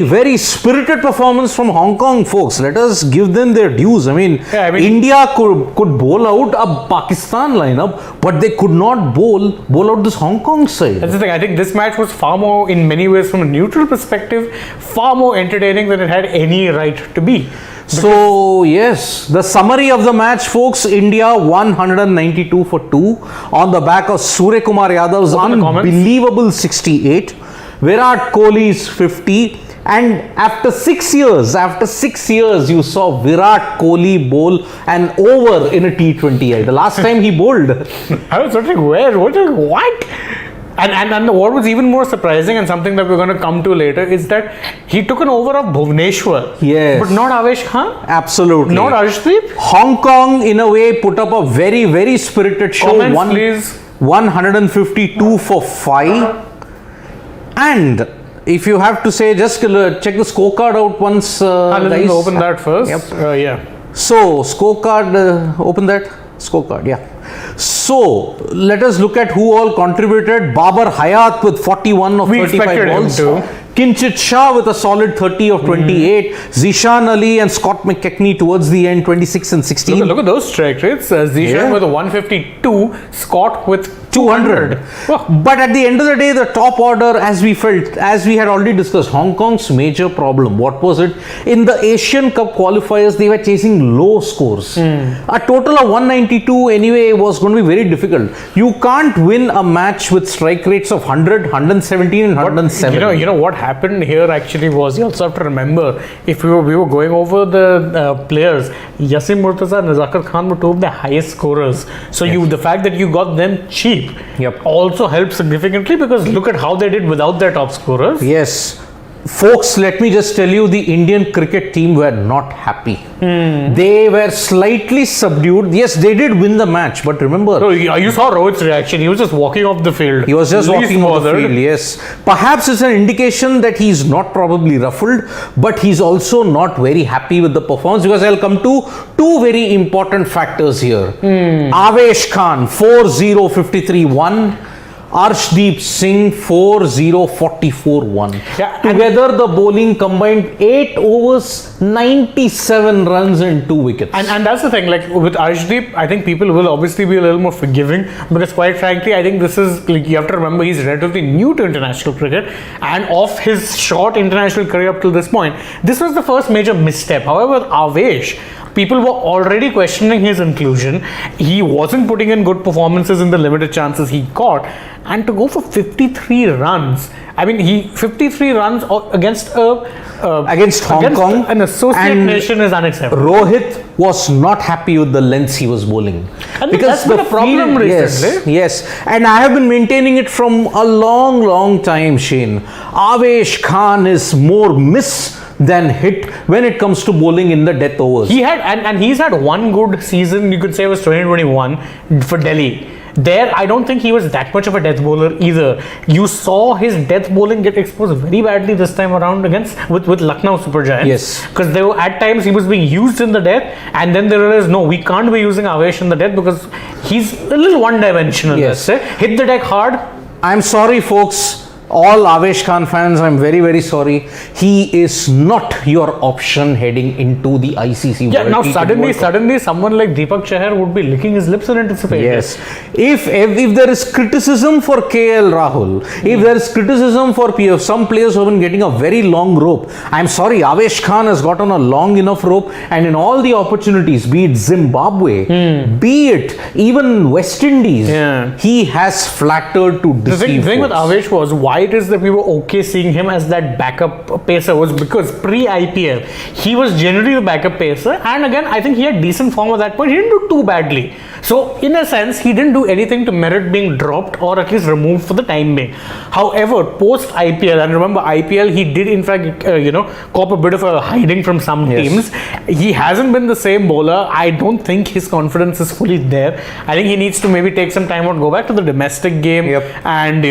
Very spirited performance from Hong Kong, folks. Let us give them their dues. I mean, India could bowl out a Pakistan lineup, but they could not bowl out this Hong Kong side. That's the thing. I think this match was far more, in many ways, from a neutral perspective, far more entertaining than it had any right to be. So, yes, the summary of the match, folks. India 192 for 2 on the back of Surya Kumar Yadav's unbelievable 68. Virat Kohli's 50. And after 6 years, you saw Virat Kohli bowl an over in a T20I. The last time he bowled. I was wondering where? What? And what was even more surprising, and something that we're going to come to later, is that he took an over of Bhuvneshwar. Yes. But not Avesh Khan. Absolutely. Not AajTak. Hong Kong, in a way, put up a very, very spirited show. Comments, please. 152 for 5. And if you have to say, just check the scorecard out once. Let's open that first. Yep. Yeah. So, scorecard, open that. Scorecard, yeah. So, let us look at who all contributed. Babar Hayat with 41 of 35 balls. Kinchit Shah with a solid 30 of 28. Zishan Ali and Scott McKechnie towards the end, 26 and 16. Look at those strike rates. Zishan with a 152, Scott with 200. Oh. But at the end of the day, the top order, as we had already discussed, Hong Kong's major problem, what was it? In the Asian Cup qualifiers, they were chasing low scores. A total of 192 anyway was going to be very difficult. You can't win a match with strike rates of 100, 117 and 107. You know what happened here actually was, you also have to remember, if we were going over the players, Yasim Murtaza and Nazakar Khan were two of the highest scorers. So the fact that you got them cheap also helped significantly, because look at how they did without their top scorers. Yes. Folks, let me just tell you, the Indian cricket team were not happy. They were slightly subdued. Yes, they did win the match, but remember... So you saw Rohit's reaction. He was just walking off the field. He was just walking off the field, yes. Perhaps it's an indication that he's not probably ruffled, but he's also not very happy with the performance, because I'll come to two very important factors here. Avesh Khan, 4-0, 53-1. Arshdeep Singh 4-0, 44-1. Together the bowling combined 8 overs, 97 runs and 2 wickets. And that's the thing, like with Arshdeep, I think people will obviously be a little more forgiving, because quite frankly, I think this is, like, you have to remember, he's relatively new to international cricket, and of his short international career up till this point, this was the first major misstep. However, with Avesh, people were already questioning his inclusion. He wasn't putting in good performances in the limited chances he got. And to go for 53 runs, I mean, 53 runs against Hong Kong, an associate nation, is unacceptable. Rohit was not happy with the lengths he was bowling. And because that's been a problem recently. Yes. And I have been maintaining it from a long time, Shane. Avesh Khan is more miss than hit when it comes to bowling in the death overs. He had, and he's had one good season, you could say, was 2021 for Delhi. There, I don't think he was that much of a death bowler either. You saw his death bowling get exposed very badly this time around with Lucknow Super Giants. Yes. Because there were, at times he was being used in the death, and then they realized, no, we can't be using Avesh in the death because he's a little one-dimensional. Yes. Hit the deck hard. I'm sorry, folks. All Avesh Khan fans, I'm very sorry. He is not your option heading into the ICC. Yeah, now suddenly someone like Deepak Chahar would be licking his lips in anticipation. Yes. If there is criticism for KL Rahul, if there is criticism for some players who have been getting a very long rope, I'm sorry, Avesh Khan has gotten a long enough rope, and in all the opportunities, be it Zimbabwe, be it even West Indies, he has flattered to deceive. The thing with Avesh was, why it is that we were okay seeing him as that backup pacer was because pre-IPL, he was generally the backup pacer, and again, I think he had decent form at that point. He didn't do too badly. So, in a sense, he didn't do anything to merit being dropped or at least removed for the time being. However, post-IPL, and remember, IPL, he did in fact, cop a bit of a hiding from some teams. He hasn't been the same bowler. I don't think his confidence is fully there. I think he needs to maybe take some time out, go back to the domestic game, and,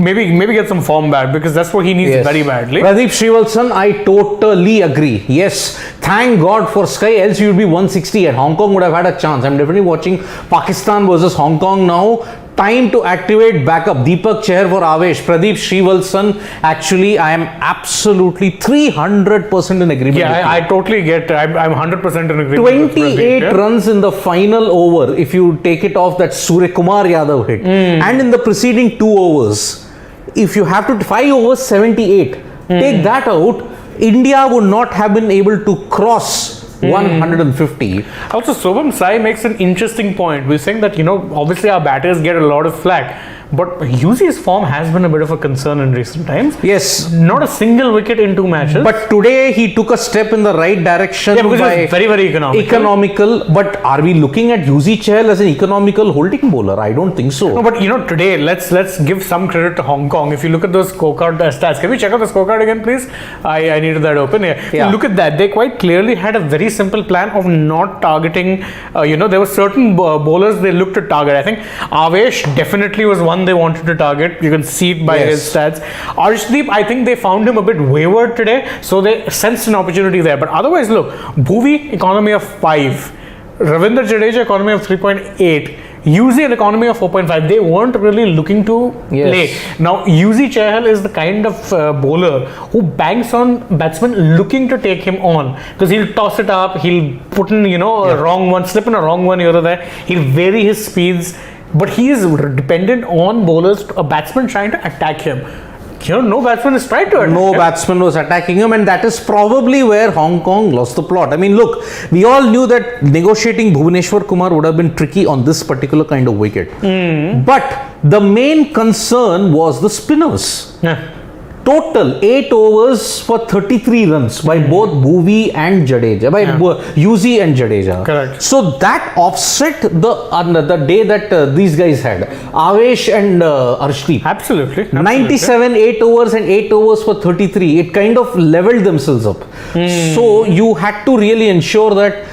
maybe get some form back, because that's what he needs very badly. Pradeep Srivalsan, I totally agree. Yes, thank God for Sky, else you would be 160 at Hong Kong would have had a chance. I'm definitely watching Pakistan versus Hong Kong now. Time to activate backup. Deepak Chahar for Avesh. Pradeep Srivalsan. Actually, I am absolutely 300% in agreement. Yeah, I totally get. I'm 100% in agreement. 28 runs in the final over. If you take it off that Surya Kumar Yadav hit, and in the preceding 2 overs, if you have to 5 overs 78, take that out. India would not have been able to cross 150. Also, Sobham Sai makes an interesting point. We're saying that, obviously our batters get a lot of flack, but UZ's form has been a bit of a concern in recent times. Yes. Not a single wicket in 2 matches. But today he took a step in the right direction. Yeah, because it's very, very economical. But are we looking at UZ Chahal as an economical holding bowler? I don't think so. No, but today let's give some credit to Hong Kong. If you look at those scorecard stats, can we check out the scorecard again, please? I needed that open here. Yeah. Look at that. They quite clearly had a very simple plan of not targeting. There were certain bowlers they looked to target. I think Avesh definitely was one they wanted to target. You can see it by his stats. Arshdeep, I think they found him a bit wayward today, so they sensed an opportunity there. But otherwise, look, Bhuvi, economy of 5. Ravindra Jadeja, economy of 3.8. UZ an economy of 4.5. They weren't really looking to play. Now, UZ Chahal is the kind of bowler who banks on batsmen looking to take him on, because he'll toss it up, he'll put in, a wrong one, slip in a wrong one here or there. He'll vary his speeds, but he is dependent on bowlers, a batsman trying to attack him. No batsman is trying to attack him. Batsman was attacking him, and that is probably where Hong Kong lost the plot. I mean, look, we all knew that negotiating Bhuvaneshwar Kumar would have been tricky on this particular kind of wicket. But the main concern was the spinners. Total 8 overs for 33 runs by both Bhuvi and Jadeja, by UZ and Jadeja. Correct. So that offset the day that these guys had, Avesh and Arshdeep. Absolutely. 97, 8 overs and 8 overs for 33. It kind of leveled themselves up. So you had to really ensure that,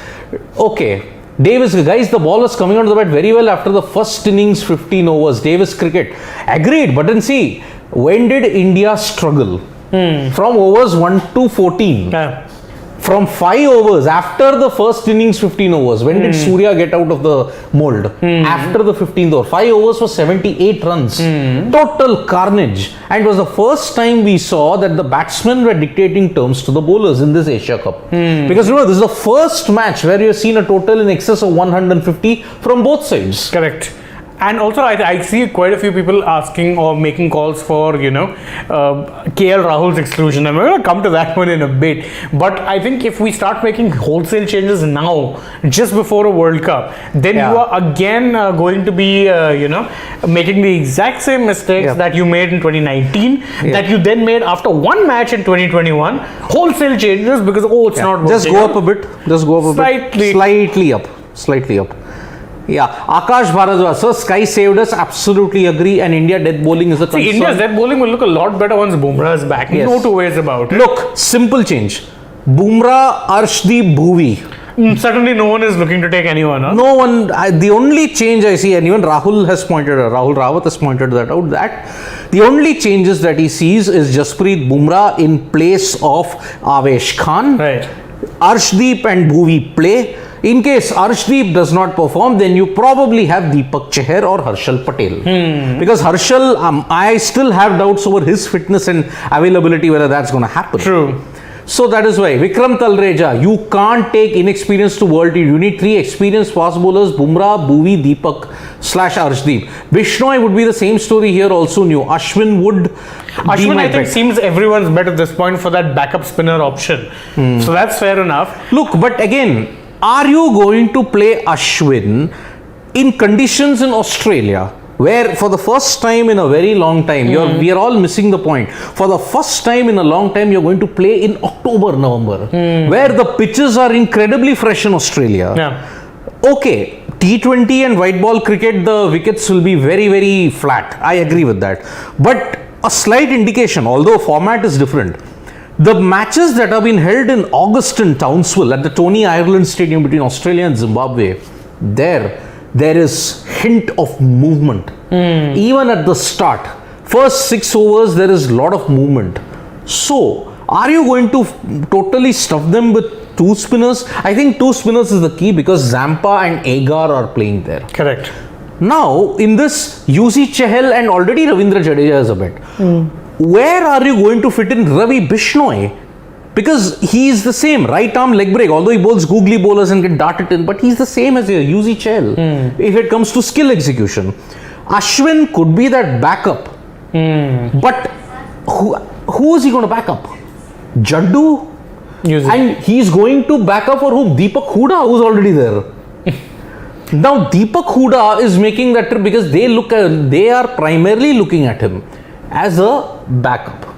okay, Davis, guys, the ball was coming onto the bat very well after the first innings, 15 overs. Davis cricket. Agreed, but then see, when did India struggle? From overs 1 to 14. From 5 overs, after the first innings, 15 overs, when did Surya get out of the mold? After the 15th over. 5 overs for 78 runs. Total carnage. And it was the first time we saw that the batsmen were dictating terms to the bowlers in this Asia Cup. Because remember, this is the first match where you have seen a total in excess of 150 from both sides. Correct. And also, I see quite a few people asking or making calls for, KL Rahul's exclusion. And we're going to come to that one in a bit. But I think if we start making wholesale changes now, just before a World Cup, then you are again going to be, making the exact same mistakes that you made in 2019, that you then made after one match in 2021. Wholesale changes because, it's not working. Just go up a bit. Slightly up. Yeah, Akash Bharadwaj. So Sky saved us. Absolutely agree. And India death bowling is a concern. India's death bowling will look a lot better once Bumrah is back. No two ways about it. Look, simple change. Bumrah, Arshdeep, Bhuvi. Certainly no one is looking to take anyone. Huh? No one. The only change I see, and even Rahul Rawat has pointed that out, that the only changes that he sees is Jasprit Bumrah in place of Avesh Khan. Right. Arshdeep and Bhuvi play. In case Arshdeep does not perform, then you probably have Deepak Chahar or Harshal Patel. Because Harshal, I still have doubts over his fitness and availability, whether that's going to happen. True. So that is why Vikram Talreja, you can't take inexperienced to world team. You need 3 experienced fast bowlers: Bumrah, Bhuvi, Deepak / Arshdeep. Bishnoi would be the same story here, also new. Ashwin would. Ashwin, I think, seems everyone's bet at this point for that backup spinner option. So that's fair enough. Look, but again, are you going to play Ashwin in conditions in Australia where for the first time in a very long time, we are all missing the point. For the first time in a long time, you're going to play in October, November, where the pitches are incredibly fresh in Australia. Okay, T20 and white ball cricket, the wickets will be very, very flat. I agree with that. But a slight indication, although format is different, the matches that have been held in August in Townsville at the Tony Ireland Stadium between Australia and Zimbabwe, there is hint of movement. Even at the start, first 6 overs, there is a lot of movement. So, are you going to totally stuff them with 2 spinners? I think 2 spinners is the key because Zampa and Agar are playing there. Correct. Now, in this UC Chahal and already Ravindra Jadeja is a bit. Where are you going to fit in Ravi Bishnoi? Because he is the same right arm leg break, although he bowls googly bowlers and get darted in, but he's the same as a UC Chahal if it comes to skill execution. Ashwin could be that backup, but who is he going to back up? Jaddu? And he's going to back up for whom? Deepak Hooda, who's already there. Now Deepak Hooda is making that trip because they are primarily looking at him as a backup.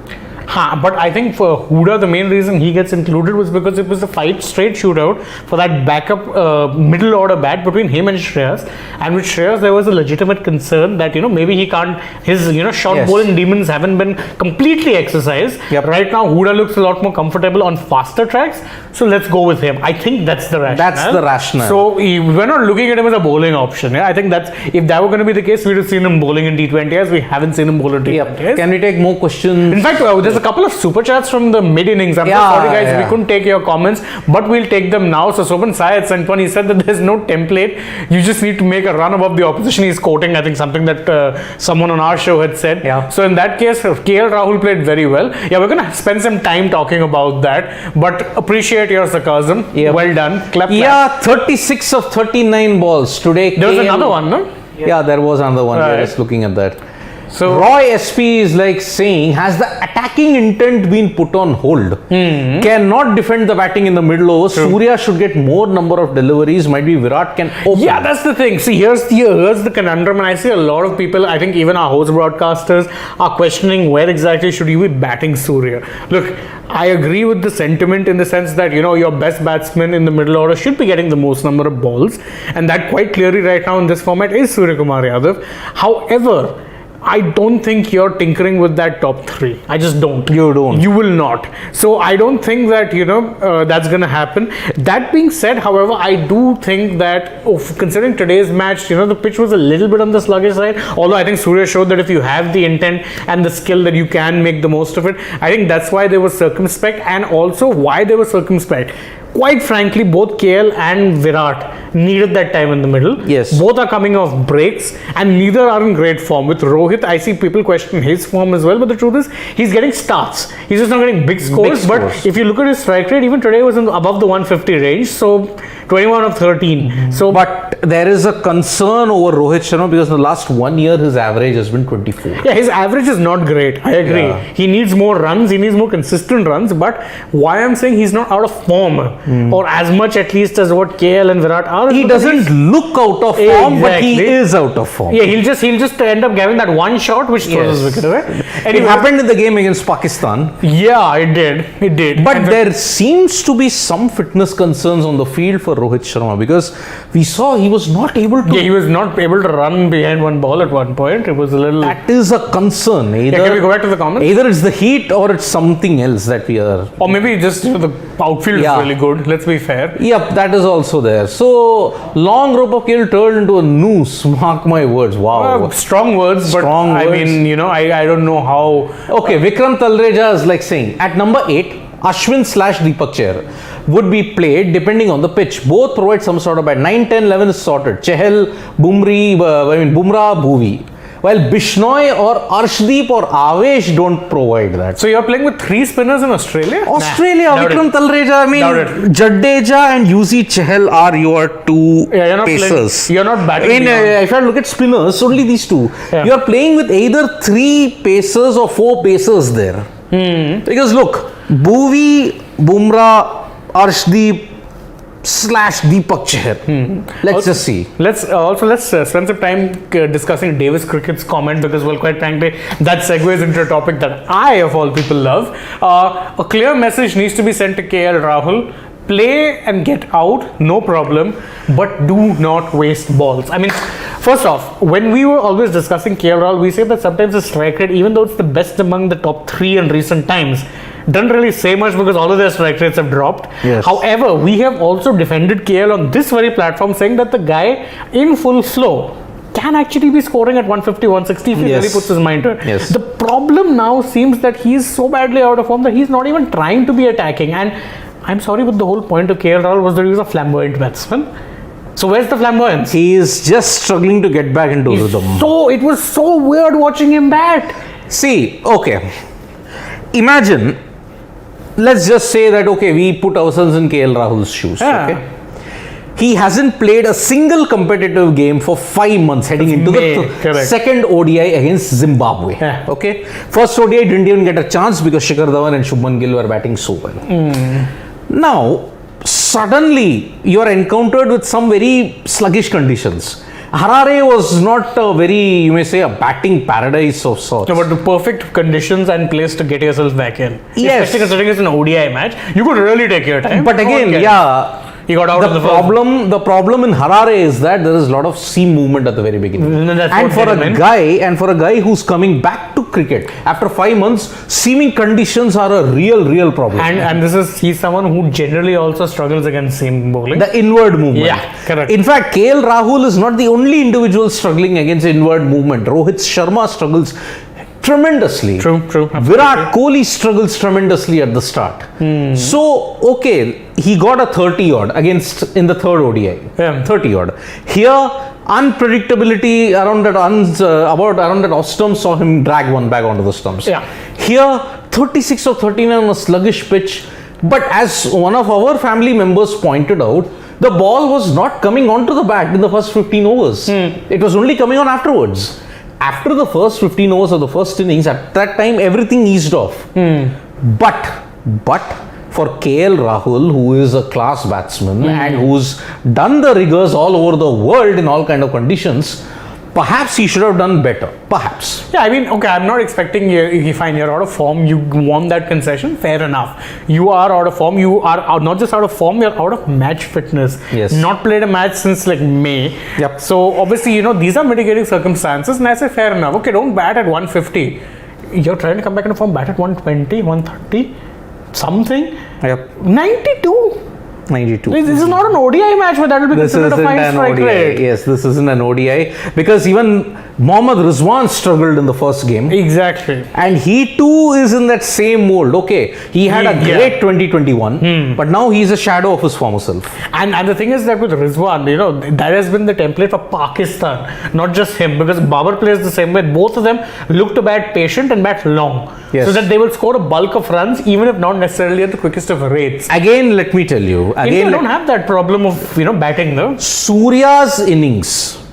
But I think for Hooda, the main reason he gets included was because it was a 5 straight shootout for that backup middle order bat between him and Shreyas. And with Shreyas, there was a legitimate concern that, maybe he can't, his, short bowling demons haven't been completely exercised. Right now, Hooda looks a lot more comfortable on faster tracks. So let's go with him. I think that's the rationale. That's the rationale. So we're not looking at him as a bowling option. I think if that were going to be the case, we'd have seen him bowling in T20s. We haven't seen him bowl in T20s. Can we take more questions? In fact, there's a couple of super chats from the mid innings. I'm so sorry, guys, we couldn't take your comments, but we'll take them now. So Sopan Sai sent one. He said that there's no template. You just need to make a run above the opposition. He's quoting, I think, something that someone on our show had said. So in that case, KL Rahul played very well. We're going to spend some time talking about that, but appreciate your sarcasm. Well done. Clap. 36 of 39 balls today. There was another one, no? Yeah, there was another one. We're just looking at that. So Roy SP is like saying, has the attacking intent been put on hold? Cannot defend the batting in the middle overs. Surya should get more number of deliveries. Might be Virat can open. Yeah, that's the thing. See, here's the conundrum, and I see a lot of people, I think even our host broadcasters are questioning where exactly should you be batting Surya. Look, I agree with the sentiment in the sense that, your best batsman in the middle order should be getting the most number of balls, and that quite clearly right now in this format is Surya Kumar Yadav. However, I don't think you're tinkering with that top 3. I just don't. You don't. You will not. So I don't think that, that's going to happen. That being said, however, I do think that considering today's match, the pitch was a little bit on the sluggish side. Although I think Surya showed that if you have the intent and the skill that you can make the most of it. I think that's why they were circumspect, and also why they were circumspect. Quite frankly, both KL and Virat needed that time in the middle. Yes. Both are coming off breaks and neither are in great form. With Rohit, I see people question his form as well, but the truth is, he's getting starts. He's just not getting big scores. But if you look at his strike rate, even today was above the 150 range. So 21 of 13. So, but there is a concern over Rohit Sharma because in the last 1 year, his average has been 24. Yeah, his average is not great. I agree. He needs more runs. He needs more consistent runs. But why I'm saying he's not out of form, or as much at least as what KL and Virat are. He doesn't look out of form, but he is out of form. Yeah, he'll just end up having that one shot which throws his wicket away. It happened in the game against Pakistan. Yeah, it did. But there seems to be some fitness concerns on the field for Rohit Sharma because we saw he was not able to. Yeah, he was not able to run behind one ball at one point. It was a little. That is a concern. Either, can we go back to the comments? Either it's the heat or it's something else that we are. Or maybe just the outfield is really good. Let's be fair. Yep, that is also there. So long rope of kill turned into a noose. Mark my words. Wow. Strong words, but I mean, I don't know how. Okay, Vikram Talreja is like saying at number 8, Ashwin / Deepak Chahar would be played depending on the pitch. Both provide some sort of bat. 9, 10, 11 is sorted. Chahal, Bumrah, Bhuvi. While Bishnoi or Arshdeep or Avesh don't provide that. So you're playing with 3 spinners in Australia? Vikram Talreja, Jadeja and UC Chahal are your 2 pacers. You're not batting. If I look at spinners, only these 2. You're playing with either 3 pacers or 4 pacers there. Because look, Bhuvi, Bumrah, Arshdeep / Deepak Chahar. Let's just see. Let's spend some time discussing Davis Cricket's comment because, well, quite frankly, that segues into a topic that I, of all people, love. A clear message needs to be sent to KL Rahul. Play and get out, no problem, but do not waste balls. I mean, first off, when we were always discussing KL Rahul, we say that sometimes the strike rate, even though it's the best among the top 3 in recent times, doesn't really say much because all of their strike rates have dropped. However, we have also defended KL on this very platform saying that the guy in full flow can actually be scoring at 150, 160 if he really puts his mind to it. The problem now seems that he's so badly out of form that he's not even trying to be attacking. And I'm sorry, but the whole point of KL Rahul was that he was a flamboyant batsman. So where's the flamboyance? He is just struggling to get back into rhythm. So it was so weird watching him bat. See, okay. Imagine, let's just say that, okay, we put ourselves in KL Rahul's shoes. Yeah. Okay. He hasn't played a single competitive game for 5 months heading into the second ODI against Zimbabwe. Yeah. Okay. First ODI didn't even get a chance because Shikhar Dhawan and Shubman Gill were batting so well. Now, suddenly you are encountered with some very sluggish conditions. Harare was not a very, you may say, a batting paradise of sorts. No, but the perfect conditions and place to get yourself back in. Yes. Especially considering it's an ODI match. You could really take your time. But again, yeah. He got out of the The problem in Harare is that there is a lot of seam movement at the very beginning. And for a guy who's coming back to cricket after 5 months, seaming conditions are a real problem. And he's someone who generally also struggles against seam bowling. The inward movement. Yeah, correct. In fact, KL Rahul is not the only individual struggling against inward movement. Rohit Sharma struggles tremendously. True. Virat Kohli struggles tremendously at the start. So, okay, he got a 30 odd in the third ODI. Yeah. 30 odd. Here, unpredictability around that off stump saw him drag one back onto the stumps. Yeah. Here, 36 or 39 on a sluggish pitch. But as one of our family members pointed out, the ball was not coming onto the bat in the first 15 overs. It was only coming on afterwards. After the first 15 overs of the first innings, at that time, everything eased off. But for KL Rahul, who is a class batsman and who's done the rigors all over the world in all kind of conditions, perhaps he should have done better. Perhaps. Yeah, I mean, okay, I'm not expecting you find you're out of form. You won that concession. Fair enough. You are out of form. You are not just out of form, you're out of match fitness. Yes. Not played a match since like May. Yep. So obviously, these are mitigating circumstances. And I say fair enough. Okay, don't bat at 150. You're trying to come back into form, bat at 120, 130, something. Yep. 92. 92. This is not an ODI match where that will be considered a fine strike rate. Yes, this isn't an ODI because even Mohammad Rizwan struggled in the first game. Exactly. And he too is in that same mold. Okay, he had a great 2021, but now he's a shadow of his former self. And the thing is that with Rizwan, that has been the template for Pakistan, not just him, because Babar plays the same way. Both of them look to bat patient and bat long, so that they will score a bulk of runs, even if not necessarily at the quickest of rates. Again, let me tell you. India don't have that problem of batting though. Surya's innings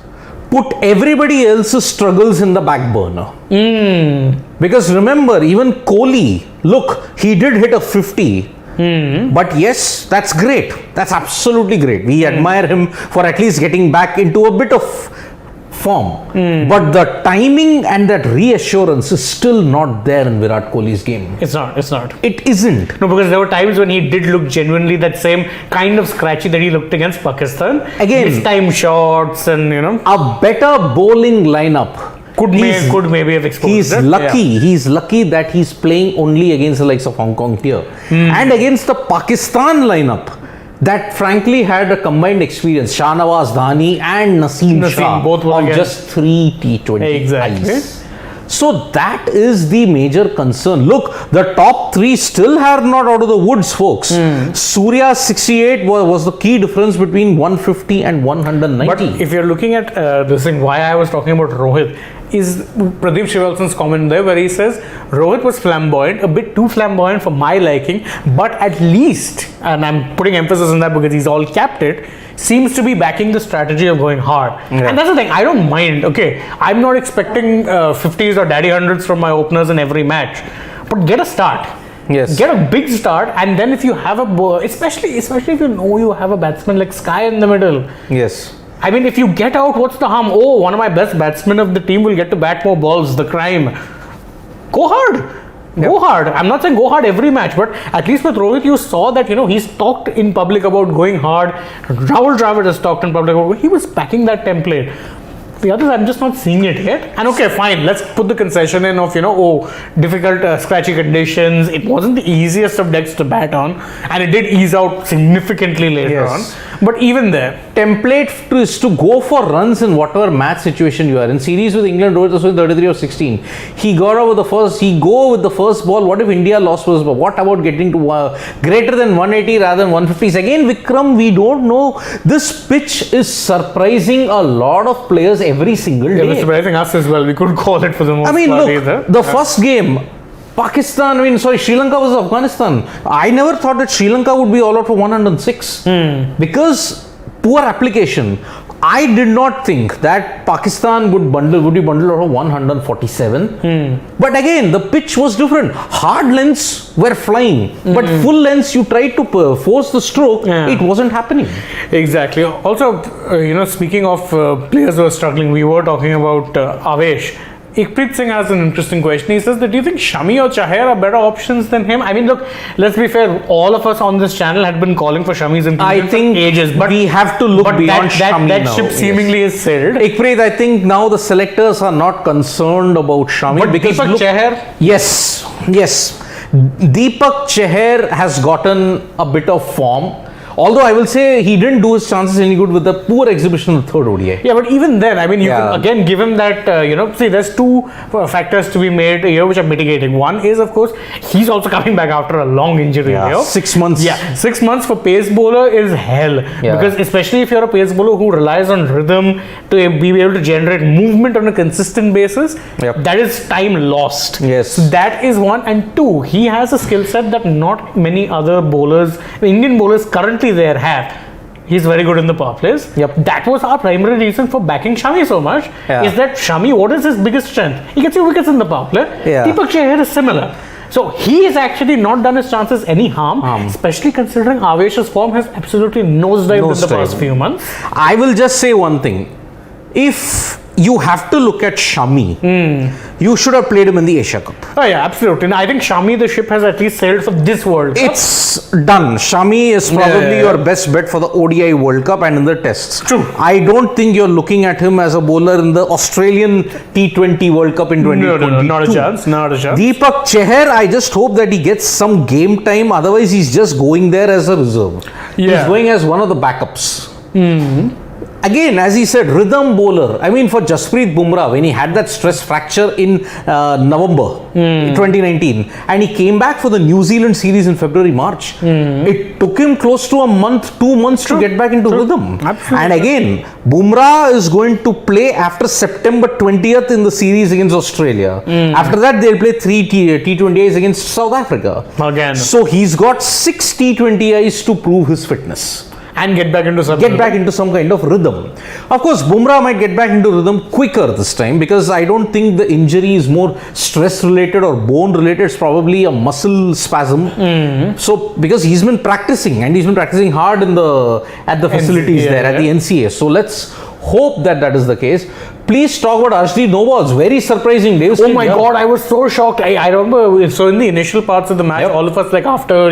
put everybody else's struggles in the back burner. Because remember, even Kohli, look, he did hit a 50. But yes, that's great. That's absolutely great. We admire him for at least getting back into a bit of form. But the timing and that reassurance is still not there in Virat Kohli's game. It's not. It isn't. No, because there were times when he did look genuinely that same kind of scratchy that he looked against Pakistan. Again, mistime shots and a better bowling lineup. Could maybe have exposed He's lucky. Yeah. He's lucky that he's playing only against the likes of Hong Kong here. And against the Pakistan lineup that frankly had a combined experience. Shahnawaz Dhani and Naseem Shah both were of just 3 T20 Exactly. Ice. So that is the major concern. Look, the top 3 still are not out of the woods, folks. Surya's 68 was the key difference between 150 and 190. But if you're looking at this thing, why I was talking about Rohit is Pradeep Shivalsan's comment there where he says Rohit was flamboyant, a bit too flamboyant for my liking, but at least, and I'm putting emphasis on that because he's all capped it, seems to be backing the strategy of going hard. And that's the thing, I don't mind. Okay, I'm not expecting 50s or daddy 100s from my openers in every match, but get a start. Yes. Get a big start, and then if you have especially if you have a batsman like Sky in the middle. Yes. I mean, if you get out, what's the harm? Oh, one of my best batsmen of the team will get to bat more balls. The crime. Go hard. Go hard. I'm not saying go hard every match, but at least with Rohit, you saw that, he's talked in public about going hard. Rahul Dravid has talked in public about he was backing that template. The others, I'm just not seeing it yet. And okay, fine, let's put the concession in of, difficult, scratchy conditions. It wasn't the easiest of decks to bat on, and it did ease out significantly later on. But even there, template is to go for runs in whatever match situation you are in. Series with England, Rohit was 33 or 16. He got over the first. He go with the first ball. What if India lost first ball? What about getting to greater than 180 rather than 150s? Again, Vikram, we don't know. This pitch is surprising a lot of players every single day. It was surprising us as well. We couldn't call it for the most part either. The first game, Sri Lanka was Afghanistan. I never thought that Sri Lanka would be all out for 106 because poor application. I did not think that Pakistan would be bundled out of 147. But again, the pitch was different. Hard lengths were flying, but full lengths, you tried to force the stroke, it wasn't happening. Exactly. Also, speaking of players who are struggling, we were talking about Avesh. Ikpreet Singh has an interesting question. He says that, do you think Shami or Chahar are better options than him? I mean, look, let's be fair. All of us on this channel had been calling for Shami's inclusion for ages. But we have to look beyond Shami now. That ship seemingly is sailed. Ikpreet, I think now the selectors are not concerned about Shami. But because Deepak Chahar? Yes. Deepak Chahar has gotten a bit of form. Although I will say he didn't do his chances any good with the poor exhibition of the third ODI. Yeah, but even then, I mean, you can again give him that, see, there's two factors to be made here which are mitigating. One is, of course, he's also coming back after a long injury. 6 months. Yeah, 6 months for pace bowler is hell. Because especially if you're a pace bowler who relies on rhythm to be able to generate movement on a consistent basis, that is time lost. Yes. So that is one. And two, he has a skill set that not many other bowlers, Indian bowlers currently there have. He's very good in the power plays. That was our primary reason for backing Shami so much. Is that Shami, what is his biggest strength? He gets you wickets in the power play. Deepak Chahar is similar. So he has actually not done his chances any harm, especially considering Avesh's form has absolutely nosedived in the past few months. I will just say one thing. If you have to look at Shami, you should have played him in the Asia Cup. Oh yeah, absolutely. And I think Shami, the ship has at least sailed for this World Cup. It's done. Shami is probably your best bet for the ODI World Cup and in the tests. True. I don't think you're looking at him as a bowler in the Australian T20 World Cup in 2022. No, not a chance. Not a chance. Deepak Chahar, I just hope that he gets some game time. Otherwise, he's just going there as a reserve. He's going as one of the backups. Again, as he said, rhythm bowler. I mean, for Jasprit Bumrah, when he had that stress fracture in November 2019, and he came back for the New Zealand series in February, March, it took him close to a month, 2 months to get back into rhythm. Absolutely. And again, Bumrah is going to play after September 20th in the series against Australia. After that, they'll play 3 T20Is against South Africa. Again. So he's got 6 T20Is to prove his fitness. And get back into some kind of rhythm. Of course, Bumrah might get back into rhythm quicker this time because I don't think the injury is more stress related or bone related. It's probably a muscle spasm. So because he's been practicing and he's been practicing hard at the facilities there at the NCA. So let's hope that is the case. Please talk about Arshdeep no balls. Very surprising day. Oh my God, I was so shocked. I remember, so in the initial parts of the match, all of us, like after,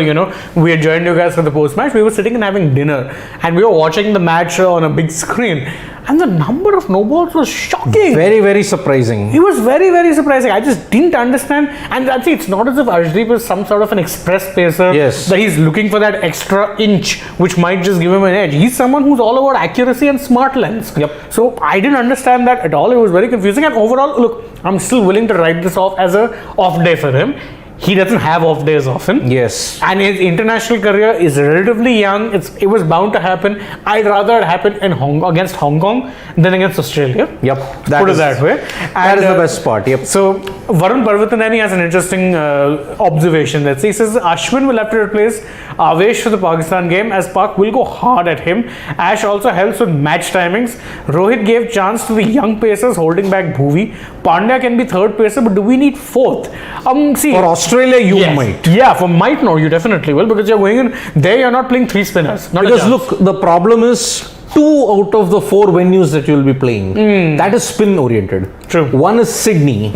we had joined you guys for the post-match, we were sitting and having dinner. And we were watching the match on a big screen. And the number of no balls was shocking. Very, very surprising. It was very, very surprising. I just didn't understand. And I think it's not as if Arshdeep is some sort of an express pacer. That he's looking for that extra inch, which might just give him an edge. He's someone who's all about accuracy and smart lens. So I didn't understand that at all. It was very confusing. And overall, look, I'm still willing to write this off as a off day for him. He doesn't have off days often. Yes. And his international career is relatively young. It was bound to happen. I'd rather it happen in against Hong Kong than against Australia. Put it that way. That is the best part. So Varun Parvatanani has an interesting observation. He says Ashwin will have to replace Avesh for the Pakistan game as Pak will go hard at him. Ash also helps with match timings. Rohit gave chance to the young pacers holding back Bhuvi. Pandya can be third pacer, but do we need fourth? For Australia, you might. Yeah, for might no, you definitely will because you're going in there. You're not playing three spinners. Because look, the problem is 2 out of the 4 venues that you will be playing, that is spin oriented. True. One is Sydney.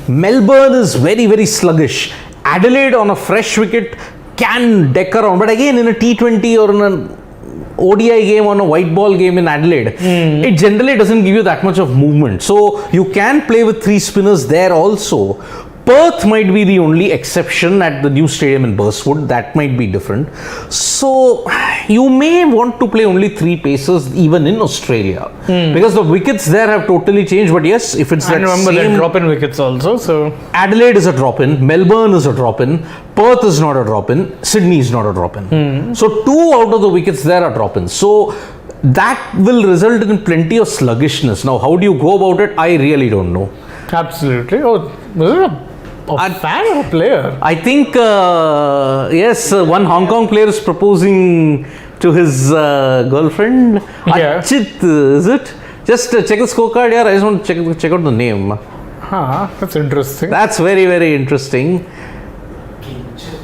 Melbourne is very, very sluggish. Adelaide on a fresh wicket can deck around, but again in a T20 or in a ODI game on a white ball game in Adelaide, it generally doesn't give you that much of movement. So you can play with 3 spinners there also. Perth might be the only exception at the new stadium in Burswood. That might be different. So you may want to play only 3 pacers even in Australia because the wickets there have totally changed. But yes, if it's And that remember, same, they drop in wickets also. So Adelaide is a drop in, Melbourne is a drop in, Perth is not a drop in, Sydney is not a drop in. So 2 out of the wickets there are drop ins. So that will result in plenty of sluggishness. Now, how do you go about it? I really don't know. absolutely. Oh, was it a fan or a player? I think, yes, one Hong Kong player is proposing to his girlfriend. Yeah. Achit, is it? Just check the scorecard here. I just want to check out the name. That's interesting. That's very, very interesting.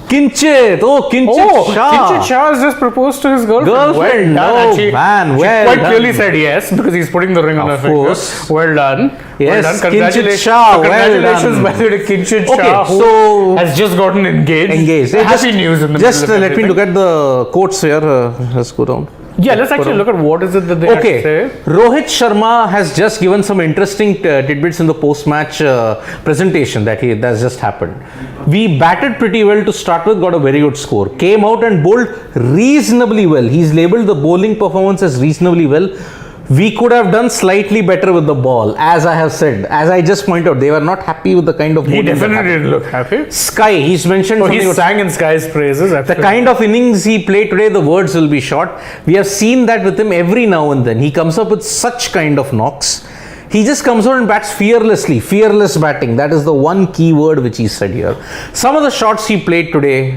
Kinchit. Oh, Kinchit Shah. Kinchit Shah has just proposed to his girlfriend. Girlfriend. Well done, Oh, actually. man, She well quite done. clearly said yes because he's putting the ring on her finger. course. Well done. Yes, well done. Kinchit Shah, well Congratulations, done. by the way, to Kinchit Okay, Shah, who so- has just gotten engaged. Happy news in the Just middle of let me everything. look at the quotes here. Let's go down. Yeah, let's actually look at what is it that they have to Okay, say. Rohit Sharma has just given some interesting tidbits in the post-match presentation that's just happened. We batted pretty well to start with, got a very good score. Came out and bowled reasonably well. He's labelled the bowling performance as reasonably well. We could have done slightly better with the ball, as I have said. As I just pointed out, they were not happy with the kind of He bowling that definitely happened. didn't look happy. Sky, he's mentioned Oh, something he about sang in Sky's praises. the Absolutely. kind of innings he played today, the words will be short. We have seen that with him every now and then. He comes up with such kind of knocks. He just comes out and bats fearlessly, fearless batting. That is the one key word which he said here. Some of the shots he played today,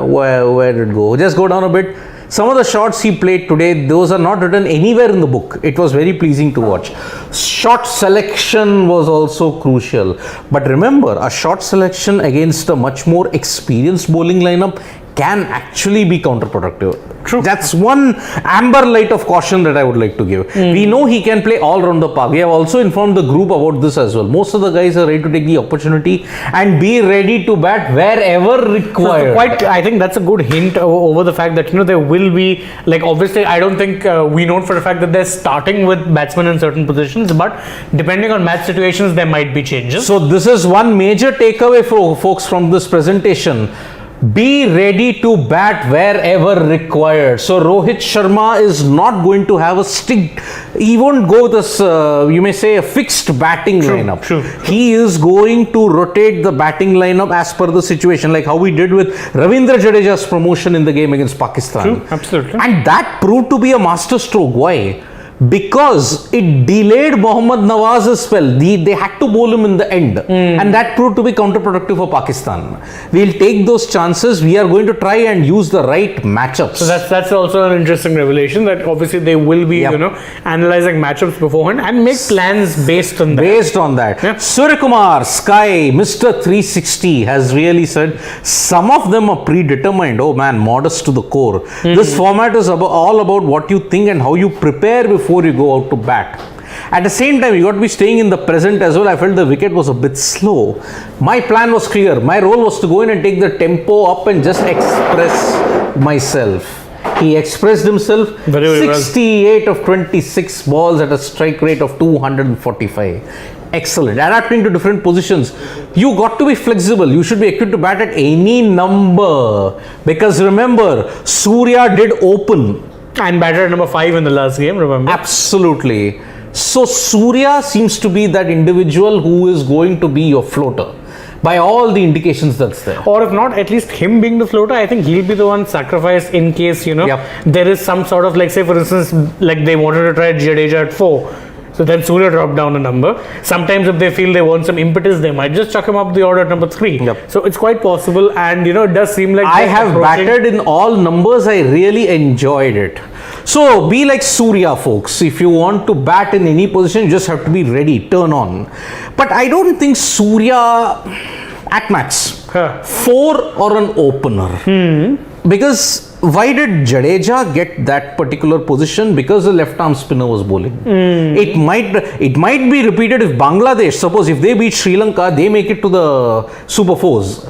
where did it go? Just go down a bit. Some of the shots he played today, those are not written anywhere in the book. It was very pleasing to watch. Shot selection was also crucial. But remember, a shot selection against a much more experienced bowling lineup can actually be counterproductive. True. That's one amber light of caution that I would like to give. We know he can play all around the park. We have also informed the group about this as well. Most of the guys are ready to take the opportunity and be ready to bat wherever required. Quite, I think that's a good hint over the fact that there will be, like, obviously I don't think we know for the fact that they're starting with batsmen in certain positions, but depending on match situations there might be changes. So this is one major takeaway for folks from this presentation. Be ready to bat wherever required. So Rohit Sharma is not going to have a stick. He won't go with this, you may say, a fixed batting lineup. True. He is going to rotate the batting lineup as per the situation, like how we did with Ravindra Jadeja's promotion in the game against Pakistan. True, absolutely. And that proved to be a masterstroke. Why? Because it delayed Mohammad Nawaz's spell. They had to bowl him in the end. And that proved to be counterproductive for Pakistan. We'll take those chances. We are going to try and use the right matchups. So that's also an interesting revelation that obviously they will be, Yep. analyzing matchups beforehand and make plans based on that. Based on that, Yeah. Surya Kumar, Sky, Mr. 360 has really said some of them are predetermined. Oh man, modest to the core. This format is all about what you think and how you prepare before you go out to bat. At the same time, you got to be staying in the present as well. I felt the wicket was a bit slow. My plan was clear. My role was to go in and take the tempo up and just express myself. He expressed himself. Very, very well. 68 of 26 balls at a strike rate of 245. Excellent. Adapting to different positions. You got to be flexible. You should be equipped to bat at any number. Because remember, Surya did open. And batter at number 5 in the last game, remember? Absolutely. So Surya seems to be that individual who is going to be your floater. By all the indications that's there. Or if not, at least him being the floater, I think he'll be the one sacrificed in case, Yep. there is some sort of, like, say for instance, like they wanted to try Jadeja at 4. So then Surya dropped down a number. Sometimes if they feel they want some impetus, they might just chuck him up the order at number 3. Yep. So it's quite possible, and it does seem like I they're have approaching- batted in all numbers. I really enjoyed it. So be like Surya, folks. If you want to bat in any position, you just have to be ready, turn on. But I don't think Surya at max. Huh. 4 or an opener. Because why did Jadeja get that particular position? Because the left arm spinner was bowling. It might be repeated if Bangladesh, suppose if they beat Sri Lanka, they make it to the Super 4s.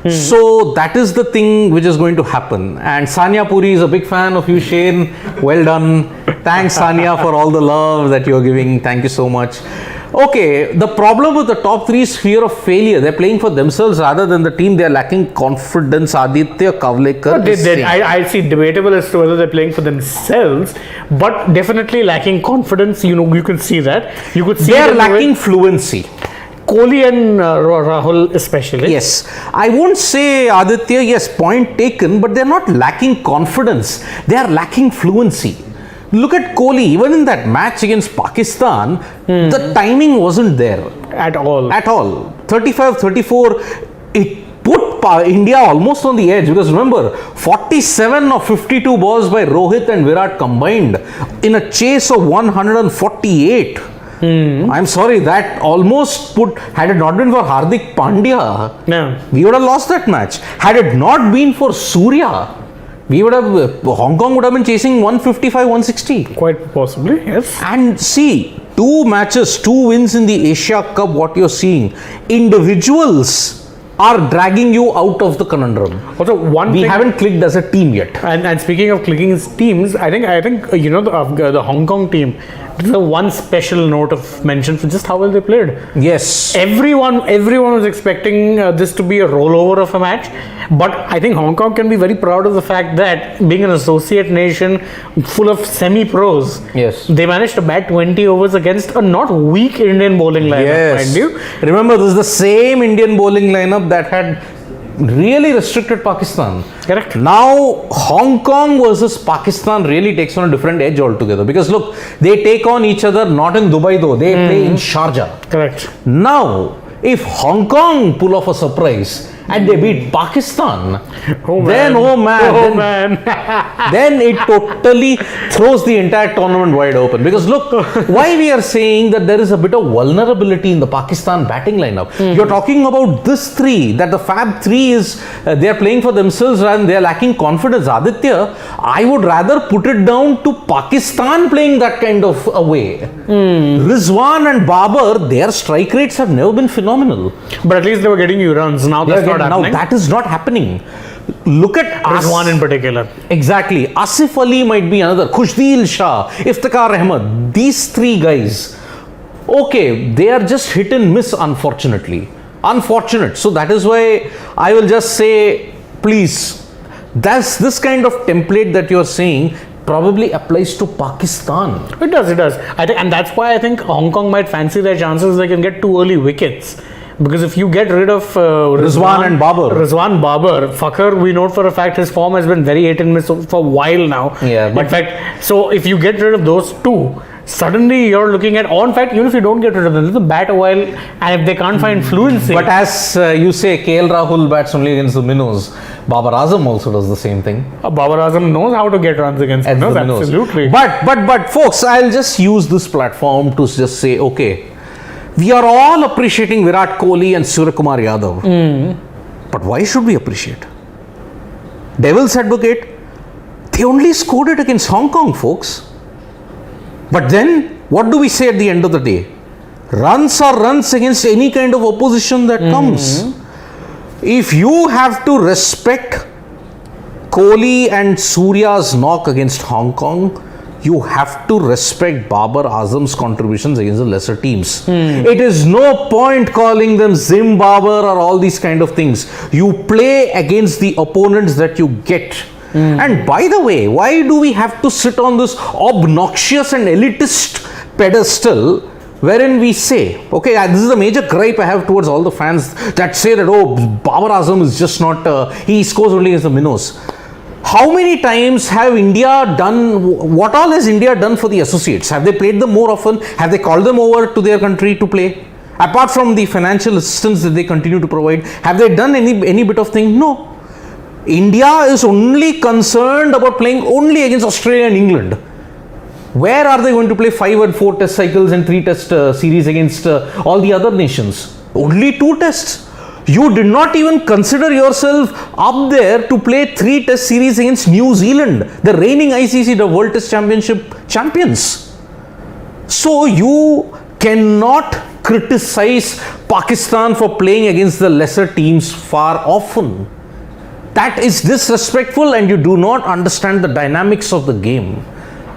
So that is the thing which is going to happen. And Sanya Puri is a big fan of you, Shane. Well done. Thanks, Sanya, for all the love that you're giving. Thank you so much. Okay, the problem with the top three is fear of failure. They're playing for themselves rather than the team. They're lacking confidence. Aditya Kavlekar. I see debatable as to whether they're playing for themselves, but definitely lacking confidence. You can see that. You could see they're lacking fluency. Kohli and Rahul especially. Yes, I won't say Aditya. Yes, point taken, but they're not lacking confidence. They are lacking fluency. Look at Kohli, even in that match against Pakistan, the timing wasn't there. At all. At all. 35-34, it put India almost on the edge. Because remember, 47 of 52 balls by Rohit and Virat combined in a chase of 148. I'm sorry, that almost had it not been for Hardik Pandya, we would have lost that match. Had it not been for Surya, Hong Kong would have been chasing 155, 160. Quite possibly, yes. And see, 2 matches, 2 wins in the Asia Cup, what you're seeing. Individuals are dragging you out of the conundrum. Also, we haven't clicked as a team yet. And speaking of clicking as teams, I think the Hong Kong team, there's one special note of mention for just how well they played. Yes. Everyone was expecting this to be a rollover of a match, but I think Hong Kong can be very proud of the fact that being an associate nation full of semi-pros, yes, they managed to bat 20 overs against a not weak Indian bowling lineup, mind you. Remember, this is the same Indian bowling lineup that had really restricted Pakistan. Correct. Now, Hong Kong versus Pakistan really takes on a different edge altogether. Because look, they take on each other not in Dubai though, they play in Sharjah. Correct. Now, if Hong Kong pull off a surprise and they beat Pakistan, then then it totally throws the entire tournament wide open. Because look, why we are saying that there is a bit of vulnerability in the Pakistan batting lineup. You're talking about this 3, that the Fab 3 is, they're playing for themselves and they're lacking confidence. Aditya, I would rather put it down to Pakistan playing that kind of a way. Rizwan and Babar, their strike rates have never been phenomenal. But at least they were getting you runs. Now that's not happening. Now that is not happening. Look at Rizwan in particular. Exactly. Asif Ali might be another. Khushdeel Shah, Iftikhar Ahmed. These 3 guys, okay, they are just hit and miss, unfortunately. Unfortunate. So that is why I will just say, please, this kind of template that you're saying probably applies to Pakistan. It does. And that's why I think Hong Kong might fancy their chances. They can get 2 early wickets. Because if you get rid of Rizwan and Babar, fucker, we know for a fact his form has been very hit and miss for a while now. Yeah, but in fact, so if you get rid of those 2, suddenly you're looking at, in fact, even if you don't get rid of them, they'll bat a while, and if they can't find fluency. But as you say, KL Rahul bats only against the minnows. Babar Azam also does the same thing. Babar Azam knows how to get runs against minnows, absolutely. But folks, I'll just use this platform to just say, okay, we are all appreciating Virat Kohli and Suryakumar Yadav. But why should we appreciate? Devil's advocate, they only scored it against Hong Kong, folks. But then, what do we say at the end of the day? Runs are runs against any kind of opposition that comes. If you have to respect Kohli and Surya's knock against Hong Kong, you have to respect Babar Azam's contributions against the lesser teams. It is no point calling them Zimbabwe or all these kind of things. You play against the opponents that you get. And by the way, why do we have to sit on this obnoxious and elitist pedestal wherein we say, okay, this is a major gripe I have towards all the fans that say that, oh, Babar Azam is just not, he scores only against the minnows. How many times have India done, what all has India done for the associates? Have they played them more often? Have they called them over to their country to play? Apart from the financial assistance that they continue to provide, have they done any bit of thing? No. India is only concerned about playing only against Australia and England. Where are they going to play 5 and 4 test cycles and 3 test series against all the other nations? Only 2 tests. You did not even consider yourself up there to play 3 test series against New Zealand, the reigning ICC, the World Test Championship champions. So you cannot criticize Pakistan for playing against the lesser teams far often. That is disrespectful, and you do not understand the dynamics of the game.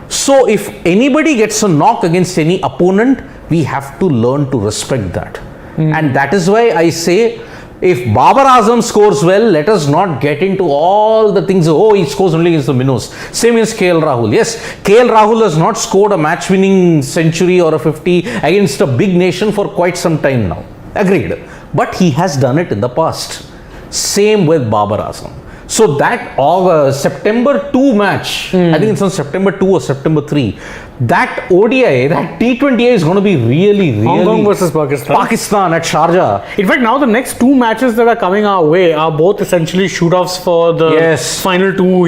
So if anybody gets a knock against any opponent, we have to learn to respect that. And that is why I say, if Babar Azam scores well, let us not get into all the things. Oh, he scores only against the minnows. Same as KL Rahul. Yes, KL Rahul has not scored a match-winning century or a 50 against a big nation for quite some time now. Agreed. But he has done it in the past. Same with Babar Azam. So that September 2 match, I think it's on September 2 or September 3, that ODI, that T20I is going to be really Hong Kong versus Pakistan. Pakistan at Sharjah. In fact, now the next two matches that are coming our way are both essentially shoot-offs for the final two,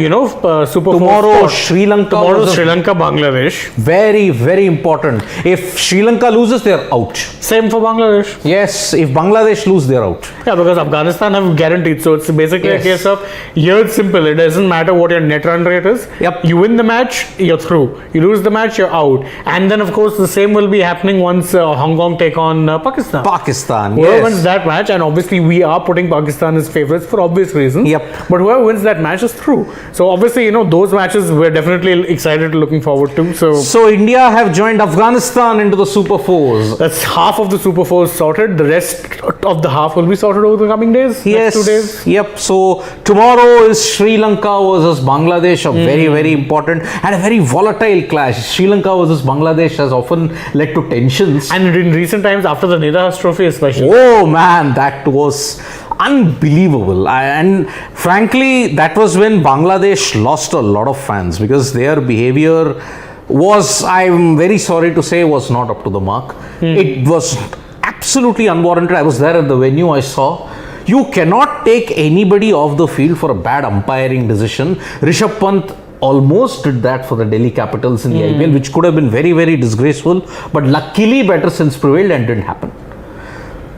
Super Tomorrow, 4 Sri Lanka. Tomorrow, Sri Lanka, Bangladesh. Very, very important. If Sri Lanka loses, they're out. Same for Bangladesh. Yes, if Bangladesh lose, they're out. Yeah, because Afghanistan have guaranteed. So it's basically a case of, here it's simple. It doesn't matter what your net run rate is. Yep. You win the match, you're through. You lose the match, you're out. And then, of course, the same will be happening once Hong Kong take on Pakistan. Whoever wins that match, and obviously we are putting Pakistan as favourites for obvious reasons. Yep. But whoever wins that match is through. So obviously, those matches we're definitely excited looking forward to. So India have joined Afghanistan into the Super Fours. That's half of the Super Fours sorted. The rest of the half will be sorted over the coming days. Yes. Next 2 days. Yep. So tomorrow is Sri Lanka versus Bangladesh, a very, very important and a very volatile clash. Sri Lanka versus Bangladesh has often led to tensions. And in recent times, after the Nidahas Trophy especially. Oh man, that was unbelievable. And frankly, that was when Bangladesh lost a lot of fans because their behavior was, I'm very sorry to say, was not up to the mark. It was absolutely unwarranted. I was there at the venue, I saw. You cannot take anybody off the field for a bad umpiring decision. Rishabh Pant almost did that for the Delhi Capitals in the IPL, which could have been very, very disgraceful. But luckily, better sense prevailed and didn't happen.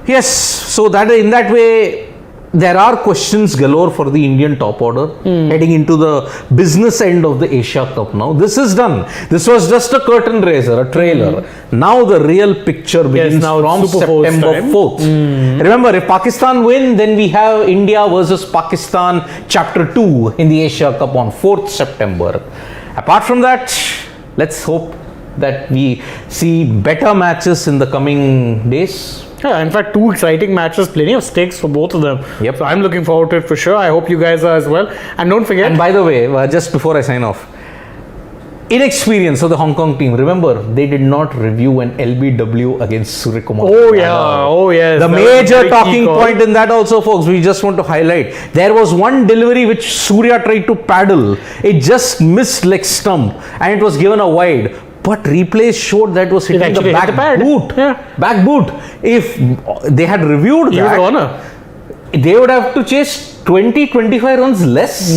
Yes, so that in that way, there are questions galore for the Indian top order heading into the business end of the Asia Cup now. This is done. This was just a curtain raiser, a trailer. Now the real picture begins from September 4th. Remember, if Pakistan win, then we have India versus Pakistan Chapter 2 in the Asia Cup on 4th September. Apart from that, let's hope that we see better matches in the coming days. Yeah, in fact, two exciting matches, plenty of stakes for both of them. Yep. So I'm looking forward to it for sure. I hope you guys are as well. And don't forget. And by the way, just before I sign off, inexperience of the Hong Kong team. Remember, they did not review an LBW against Suryakumar. Oh yeah, oh yes. The major talking point in that also, folks, we just want to highlight. There was one delivery which Surya tried to paddle. It just missed leg stump and it was given a wide. But replays showed that was hitting the back boot. Yeah. Back boot. If they had reviewed that, they would have to chase 20-25 runs less.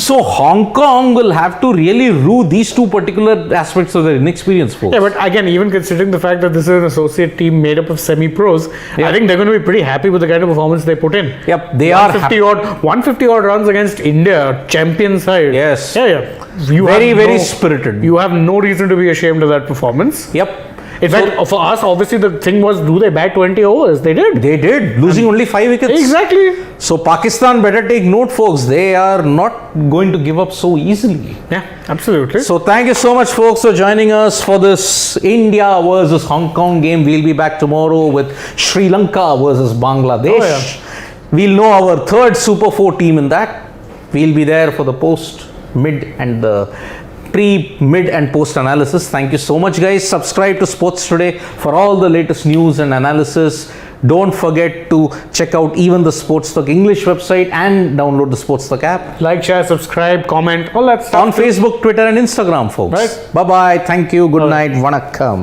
So Hong Kong will have to really rue these two particular aspects of their inexperience, folks. Yeah, but again, even considering the fact that this is an associate team made up of semi-pros, I think they're going to be pretty happy with the kind of performance they put in. Yep, they are 150 odd runs against India, champion side. Yes. Yeah. Very spirited. You have no reason to be ashamed of that performance. Yep. In fact, for us, obviously, the thing was, do they bat 20 overs? They did. They did, losing only 5 wickets. Exactly. So Pakistan better take note, folks. They are not going to give up so easily. Yeah, absolutely. So thank you so much, folks, for joining us for this India versus Hong Kong game. We'll be back tomorrow with Sri Lanka versus Bangladesh. Oh, yeah. We'll know our third Super 4 team in that. We'll be there for the post, mid and the pre, mid and post analysis. Thank you so much, guys. Subscribe to Sports Today for all the latest news and analysis. Don't forget to check out even the Sports Talk English website and download the Sports Talk app. Like, share, subscribe, comment, all that stuff. On Facebook, Twitter and Instagram, folks. Right. Bye-bye. Thank you. Good night. Vanakkam.